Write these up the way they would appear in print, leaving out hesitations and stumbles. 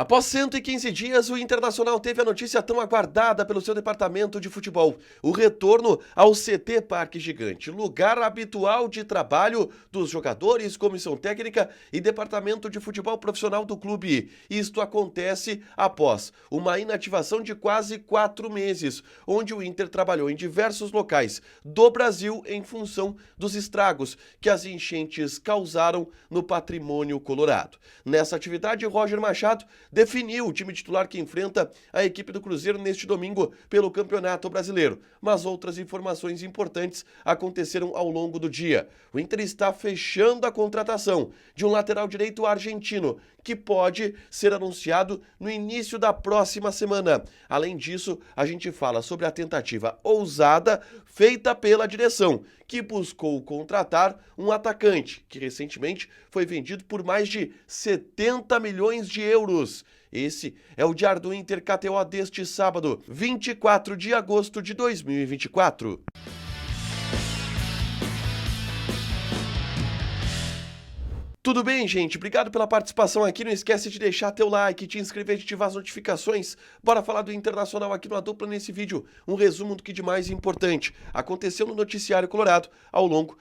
Após 115 dias, o Internacional teve a notícia tão aguardada pelo seu departamento de futebol: o retorno ao CT Parque Gigante, lugar habitual de trabalho dos jogadores, comissão técnica e departamento de futebol profissional do clube. Isto acontece após uma inativação de quase 4 meses, onde o Inter trabalhou em diversos locais do Brasil em função dos estragos que as enchentes causaram no patrimônio colorado. Nessa atividade, Roger Machado definiu o time titular que enfrenta a equipe do Cruzeiro neste domingo pelo Campeonato Brasileiro. Mas outras informações importantes aconteceram ao longo do dia. O Inter está fechando a contratação de um lateral direito argentino, que pode ser anunciado no início da próxima semana. Além disso, a gente fala sobre a tentativa ousada feita pela direção, que buscou contratar um atacante, que recentemente foi vendido por mais de 70 milhões de euros. Esse é o Diário do Inter KTO deste sábado, 24 de agosto de 2024. Tudo bem, gente? Obrigado pela participação aqui. Não esquece de deixar teu like, te inscrever e ativar as notificações. Bora falar do Internacional aqui no A Dupla nesse vídeo. Um resumo do que de mais importante aconteceu no noticiário colorado ao longo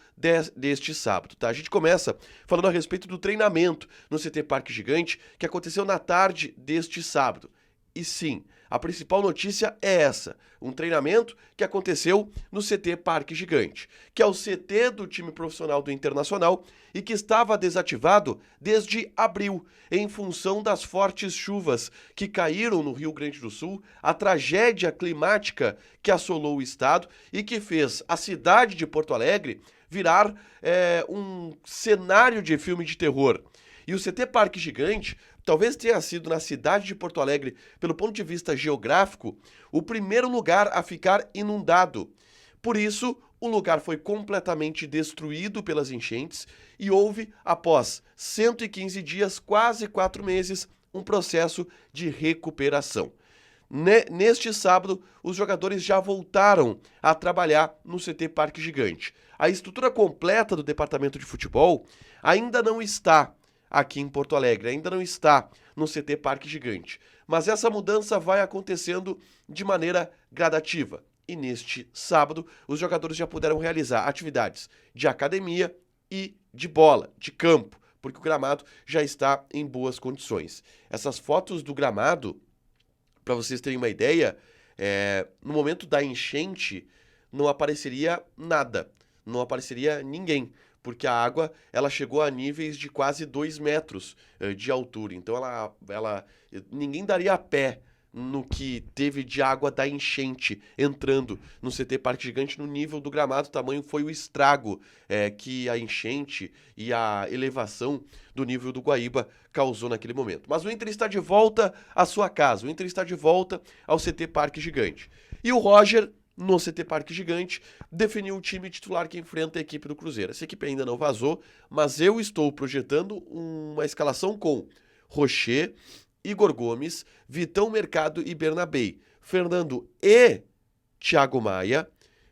deste sábado, tá? A gente começa falando a respeito do treinamento no CT Parque Gigante que aconteceu na tarde deste sábado. E sim, a principal notícia é essa: um treinamento que aconteceu no CT Parque Gigante, que é o CT do time profissional do Internacional e que estava desativado desde abril, em função das fortes chuvas que caíram no Rio Grande do Sul, a tragédia climática que assolou o estado e que fez a cidade de Porto Alegre virar um cenário de filme de terror. E o CT Parque Gigante talvez tenha sido, na cidade de Porto Alegre, pelo ponto de vista geográfico, o primeiro lugar a ficar inundado. Por isso, o lugar foi completamente destruído pelas enchentes e houve, após 115 dias, quase 4 meses, um processo de recuperação. Neste sábado, os jogadores já voltaram a trabalhar no CT Parque Gigante. A estrutura completa do departamento de futebol ainda não está aqui em Porto Alegre, ainda não está no CT Parque Gigante. Mas essa mudança vai acontecendo de maneira gradativa. E neste sábado, os jogadores já puderam realizar atividades de academia e de bola, de campo, porque o gramado já está em boas condições. Essas fotos do gramado, para vocês terem uma ideia, no momento da enchente não apareceria nada, não apareceria ninguém, porque a água ela chegou a níveis de quase 2 metros de altura. Então ninguém daria a pé no que teve de água da enchente entrando no CT Parque Gigante no nível do gramado. O tamanho foi o estrago que a enchente e a elevação do nível do Guaíba causou naquele momento. Mas o Inter está de volta à sua casa, o Inter está de volta ao CT Parque Gigante. E o Roger, no CT Parque Gigante, definiu o time titular que enfrenta a equipe do Cruzeiro. Essa equipe ainda não vazou, mas eu estou projetando uma escalação com Rocher, Igor Gomes, Vitão Mercado e Bernabei, Fernando e Thiago Maia,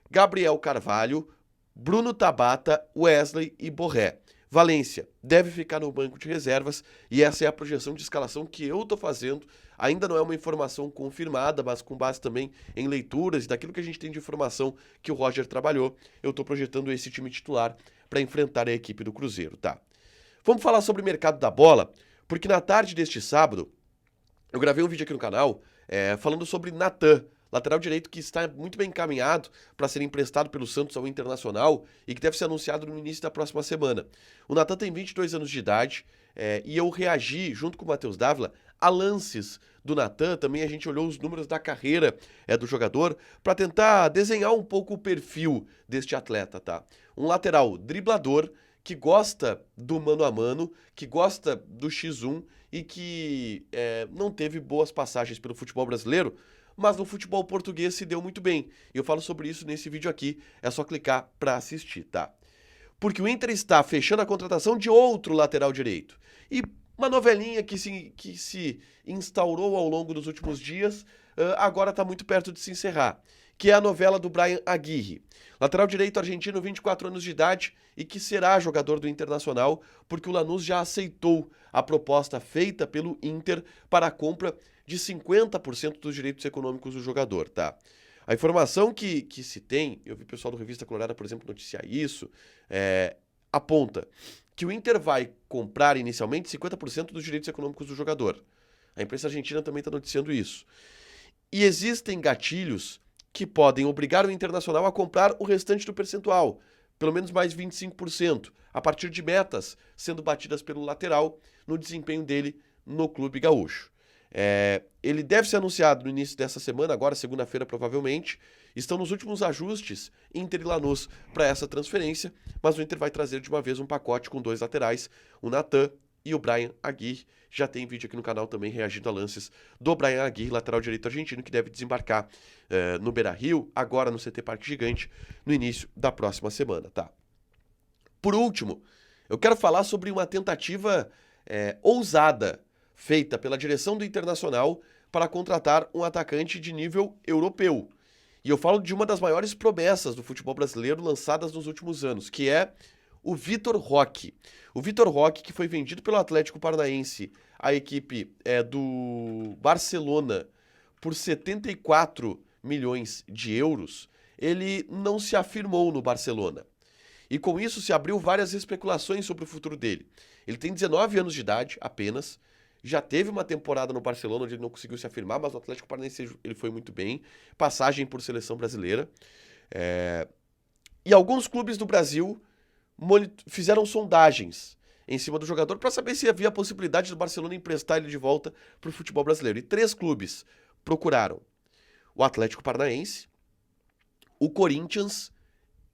Gabriel Carvalho, Bruno Tabata, Wesley e Borré. Valência deve ficar no banco de reservas e essa é a projeção de escalação que eu estou fazendo. Ainda não é uma informação confirmada, mas com base também em leituras e daquilo que a gente tem de informação que o Roger trabalhou, eu estou projetando esse time titular para enfrentar a equipe do Cruzeiro, tá? Vamos falar sobre o mercado da bola, porque na tarde deste sábado eu gravei um vídeo aqui no canal falando sobre Natan, lateral direito que está muito bem encaminhado para ser emprestado pelo Santos ao Internacional e que deve ser anunciado no início da próxima semana. O Natan tem 22 anos de idade e eu reagi, junto com o Matheus Dávila, a lances do Natan. Também a gente olhou os números da carreira do jogador para tentar desenhar um pouco o perfil deste atleta, tá? Um lateral driblador que gosta do mano a mano, que gosta do X1 e que não teve boas passagens pelo futebol brasileiro, mas no futebol português se deu muito bem. E eu falo sobre isso nesse vídeo aqui, é só clicar para assistir, tá? Porque o Inter está fechando a contratação de outro lateral direito. E uma novelinha que se instaurou ao longo dos últimos dias, agora está muito perto de se encerrar, que é a novela do Bryan Aguirre. Lateral direito argentino, 24 anos de idade e que será jogador do Internacional, porque o Lanús já aceitou a proposta feita pelo Inter para a compra de 50% dos direitos econômicos do jogador, tá? A informação que se tem, eu vi o pessoal do Revista Colorada, por exemplo, noticiar isso, aponta que o Inter vai comprar inicialmente 50% dos direitos econômicos do jogador. A imprensa argentina também está noticiando isso. E existem gatilhos que podem obrigar o Internacional a comprar o restante do percentual, pelo menos mais 25%, a partir de metas sendo batidas pelo lateral no desempenho dele no clube gaúcho. Ele deve ser anunciado no início dessa semana, agora segunda-feira provavelmente. Estão nos últimos ajustes Inter e Lanús para essa transferência, mas o Inter vai trazer de uma vez um pacote com 2 laterais, o Natan e o Bryan Aguirre. Já tem vídeo aqui no canal também reagindo a lances do Bryan Aguirre, lateral direito argentino, que deve desembarcar no Beira-Rio, agora no CT Parque Gigante, no início da próxima semana, tá? Por último, eu quero falar sobre uma tentativa ousada feita pela direção do Internacional para contratar um atacante de nível europeu. E eu falo de uma das maiores promessas do futebol brasileiro lançadas nos últimos anos, que é o Vitor Roque. O Vitor Roque, que foi vendido pelo Atlético Paranaense à equipe do Barcelona por 74 milhões de euros, ele não se afirmou no Barcelona. E com isso se abriu várias especulações sobre o futuro dele. Ele tem 19 anos de idade apenas, já teve uma temporada no Barcelona onde ele não conseguiu se afirmar, mas no Atlético Paranaense ele foi muito bem, passagem por seleção brasileira. E alguns clubes do Brasil fizeram sondagens em cima do jogador para saber se havia a possibilidade do Barcelona emprestar ele de volta para o futebol brasileiro. E 3 clubes procuraram: o Atlético Paranaense, o Corinthians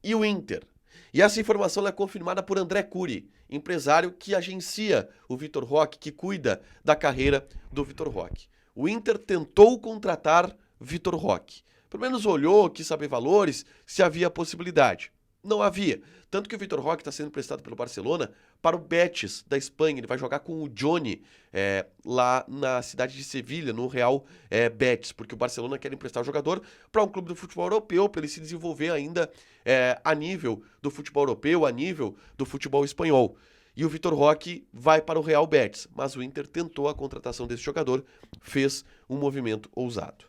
e o Inter. E essa informação é confirmada por André Curi, empresário que agencia o Vitor Roque, que cuida da carreira do Vitor Roque. O Inter tentou contratar Vitor Roque. Pelo menos olhou, quis saber valores, se havia possibilidade. Não havia. Tanto que o Vitor Roque está sendo emprestado pelo Barcelona para o Betis, da Espanha. Ele vai jogar com o Johnny lá na cidade de Sevilha, no Real Betis, porque o Barcelona quer emprestar o jogador para um clube do futebol europeu, para ele se desenvolver ainda a nível do futebol europeu, a nível do futebol espanhol. E o Vitor Roque vai para o Real Betis, mas o Inter tentou a contratação desse jogador, fez um movimento ousado.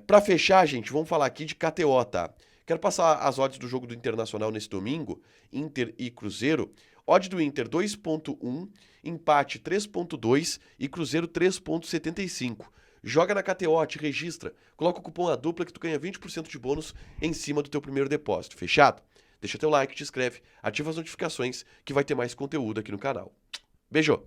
Para fechar, gente, vamos falar aqui de KTO, tá? Quero passar as odds do jogo do Internacional nesse domingo, Inter e Cruzeiro. Odd do Inter 2.1, empate 3.2 e Cruzeiro 3.75. Joga na KTO, te registra, coloca o cupom A Dupla que tu ganha 20% de bônus em cima do teu primeiro depósito. Fechado? Deixa teu like, te inscreve, ativa as notificações que vai ter mais conteúdo aqui no canal. Beijo!